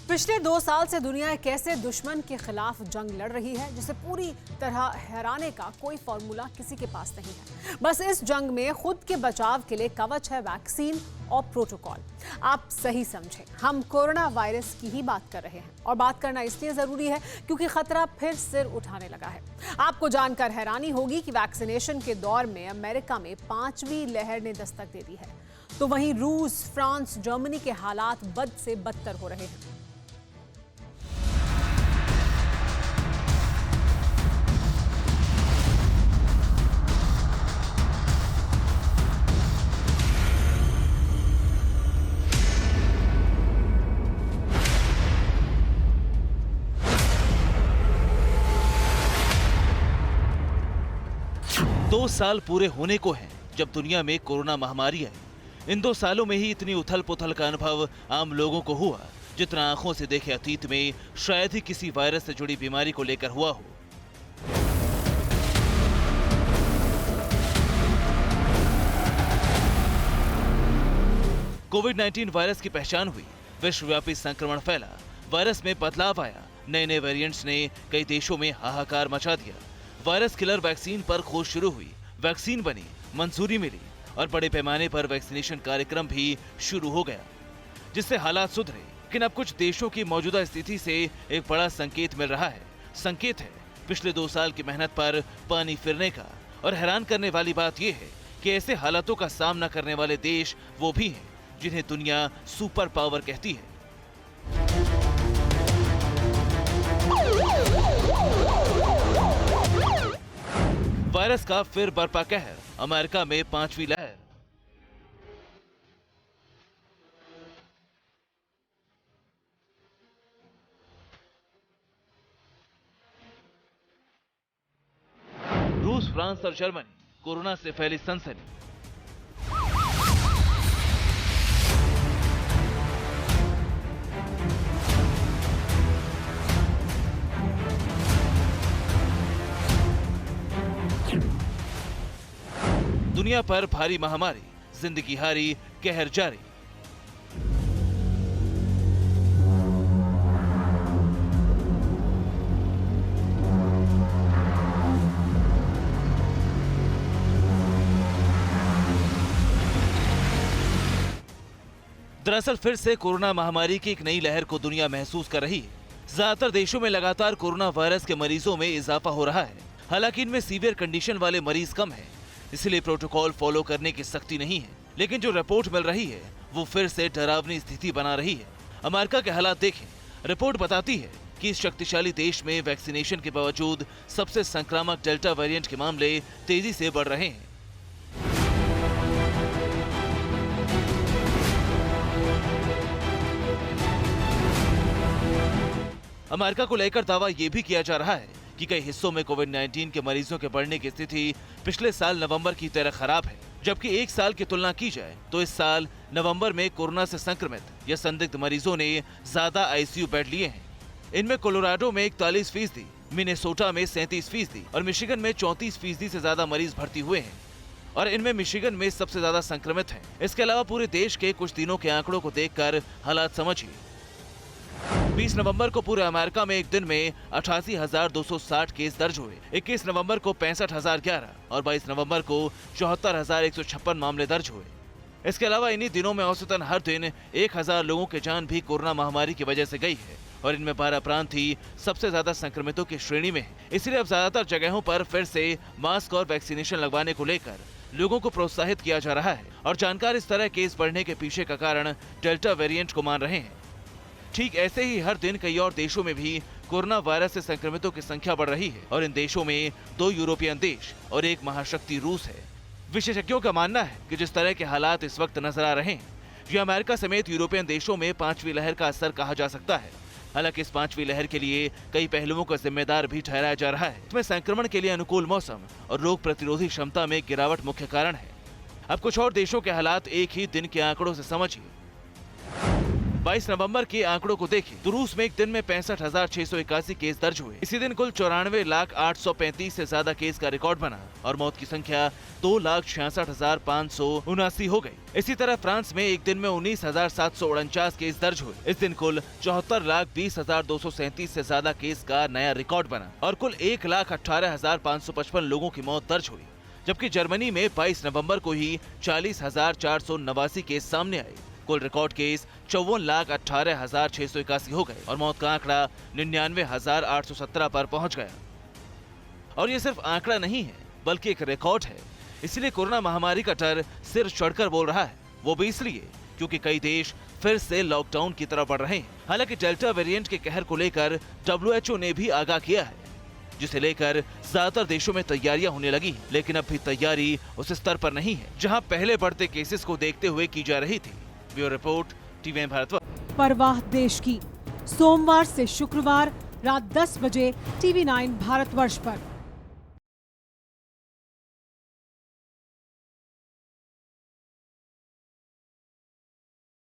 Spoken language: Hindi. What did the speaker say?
पिछले 2 साल से दुनिया एक ऐसे दुश्मन के खिलाफ जंग लड़ रही है जिसे पूरी तरह हराने का कोई फॉर्मूला किसी के पास नहीं है। बस इस जंग में खुद के बचाव के लिए कवच है वैक्सीन और प्रोटोकॉल। आप सही समझें, हम कोरोना वायरस की ही बात कर रहे हैं और बात करना इसलिए जरूरी है क्योंकि खतरा फिर सिर उठाने लगा है। आपको जानकर हैरानी होगी कि वैक्सीनेशन के दौर में अमेरिका में 5वीं लहर ने दस्तक दे दी है, तो वहीं रूस, फ्रांस, जर्मनी के हालात बद से बदतर हो रहे हैं। दो साल पूरे होने को हैं जब दुनिया में कोरोना महामारी आई। इन 2 सालों में ही इतनी उथल पुथल का अनुभव आम लोगों को हुआ जितना आंखों से देखे अतीत में शायद ही किसी वायरस से जुड़ी बीमारी को लेकर हुआ हो। कोविड-19 वायरस की पहचान हुई, विश्वव्यापी संक्रमण फैला, वायरस में बदलाव आया, नए वेरिएंट्स ने कई देशों में हाहाकार मचा दिया। वायरस किलर वैक्सीन पर खोज शुरू हुई, वैक्सीन बनी, मंजूरी मिली और बड़े पैमाने पर वैक्सीनेशन कार्यक्रम भी शुरू हो गया, जिससे हालात सुधरे। लेकिन अब कुछ देशों की मौजूदा स्थिति से एक बड़ा संकेत मिल रहा है। संकेत है पिछले 2 साल की मेहनत पर पानी फिरने का। और हैरान करने वाली बात यह है कि ऐसे हालातों का सामना करने वाले देश वो भी हैं जिन्हें दुनिया सुपर पावर कहती है। वायरस का फिर बरपा कहर, अमेरिका में 5वीं लहर। रूस, फ्रांस और जर्मनी, कोरोना से फैली सनसनी। दुनिया पर भारी महामारी, जिंदगी हारी, कहर जारी। दरअसल फिर से कोरोना महामारी की एक नई लहर को दुनिया महसूस कर रही है। ज्यादातर देशों में लगातार कोरोना वायरस के मरीजों में इजाफा हो रहा है। हालांकि इनमें सीवियर कंडीशन वाले मरीज कम हैं, इसलिए प्रोटोकॉल फॉलो करने की सख्ती नहीं है। लेकिन जो रिपोर्ट मिल रही है वो फिर से डरावनी स्थिति बना रही है। अमेरिका के हालात देखें। रिपोर्ट बताती है कि इस शक्तिशाली देश में वैक्सीनेशन के बावजूद सबसे संक्रामक डेल्टा वेरिएंट के मामले तेजी से बढ़ रहे हैं। अमेरिका को लेकर दावा यह भी किया जा रहा है कि कई हिस्सों में कोविड-19 के मरीजों के बढ़ने की स्थिति पिछले साल नवंबर की तरह खराब है। जबकि 1 साल की तुलना की जाए तो इस साल नवंबर में कोरोना से संक्रमित या संदिग्ध मरीजों ने ज्यादा आईसीयू बेड लिए हैं। इनमें कोलोराडो में 41%, मिनेसोटा में 37% और मिशिगन में 34% से ज्यादा मरीज भर्ती हुए हैं। और इनमें मिशिगन में सबसे ज्यादा संक्रमित हैं। इसके अलावा पूरे देश के कुछ दिनों के आंकड़ों को देखकर हालात समझिए। 20 नवंबर को पूरे अमेरिका में एक दिन में 88,260 केस दर्ज हुए। 21 नवंबर को 65,011 और 22 नवंबर को 74,156 मामले दर्ज हुए। इसके अलावा इन्हीं दिनों में औसतन हर दिन 1,000 लोगों की जान भी कोरोना महामारी की वजह से गई है और इनमें 12 प्रांत ही सबसे ज्यादा संक्रमितों की श्रेणी में है। इसलिए अब ज्यादातर जगहों पर फिर से मास्क और वैक्सीनेशन लगवाने को लेकर लोगों को प्रोत्साहित किया जा रहा है और जानकार इस तरह केस बढ़ने के पीछे का कारण डेल्टा वेरिएंट को मान रहे हैं। ठीक ऐसे ही हर दिन कई और देशों में भी कोरोना वायरस से संक्रमितों की संख्या बढ़ रही है और इन देशों में 2 यूरोपियन देश और एक महाशक्ति रूस है। विशेषज्ञों का मानना है कि जिस तरह के हालात इस वक्त नजर आ रहे हैं, ये अमेरिका समेत यूरोपियन देशों में 5वीं लहर का असर कहा जा सकता है। हालांकि इस 5वीं लहर के लिए कई पहलुओं का जिम्मेदार भी ठहराया जा रहा है। इसमें संक्रमण के लिए अनुकूल मौसम और रोग प्रतिरोधी क्षमता में गिरावट मुख्य कारण है। अब कुछ और देशों के हालात एक ही दिन के आंकड़ों से समझिए। 22 नवंबर के आंकड़ों को देखें तो रूस में एक दिन में 65,681 केस दर्ज हुए। इसी दिन कुल 94,835 से ज्यादा केस का रिकॉर्ड बना और मौत की संख्या 2,66,579 हो गई। इसी तरह फ्रांस में एक दिन में 19,749 केस दर्ज हुए। इस दिन कुल 74,20,237 से ज्यादा केस का नया रिकॉर्ड बना और कुल 1,18,555 लोगों की मौत दर्ज हुई। जबकि जर्मनी में 22 नवंबर को ही 40,489 केस सामने आए। कुल रिकॉर्ड केस 54,18,681 हो गए और मौत का आंकड़ा 99,817 पर पहुंच गया। और ये सिर्फ आंकड़ा नहीं है बल्कि एक रिकॉर्ड है। इसलिए कोरोना महामारी का डर सिर चढ़कर बोल रहा है, वो भी इसलिए क्योंकि कई देश फिर से लॉकडाउन की तरफ बढ़ रहे हैं। हालांकि डेल्टा वेरिएंट के कहर को लेकर WHO ने भी आगाह किया है, जिसे लेकर ज्यादातर देशों में तैयारियां होने लगी हैं। लेकिन अब भी तैयारी उस स्तर पर नहीं है जहां पहले बढ़ते केसेस को देखते हुए की जा रही थी। Bureau report, TV Bharatvarsh. परवाह देश की, सोमवार से शुक्रवार रात 10 बजे TV9 भारतवर्ष पर।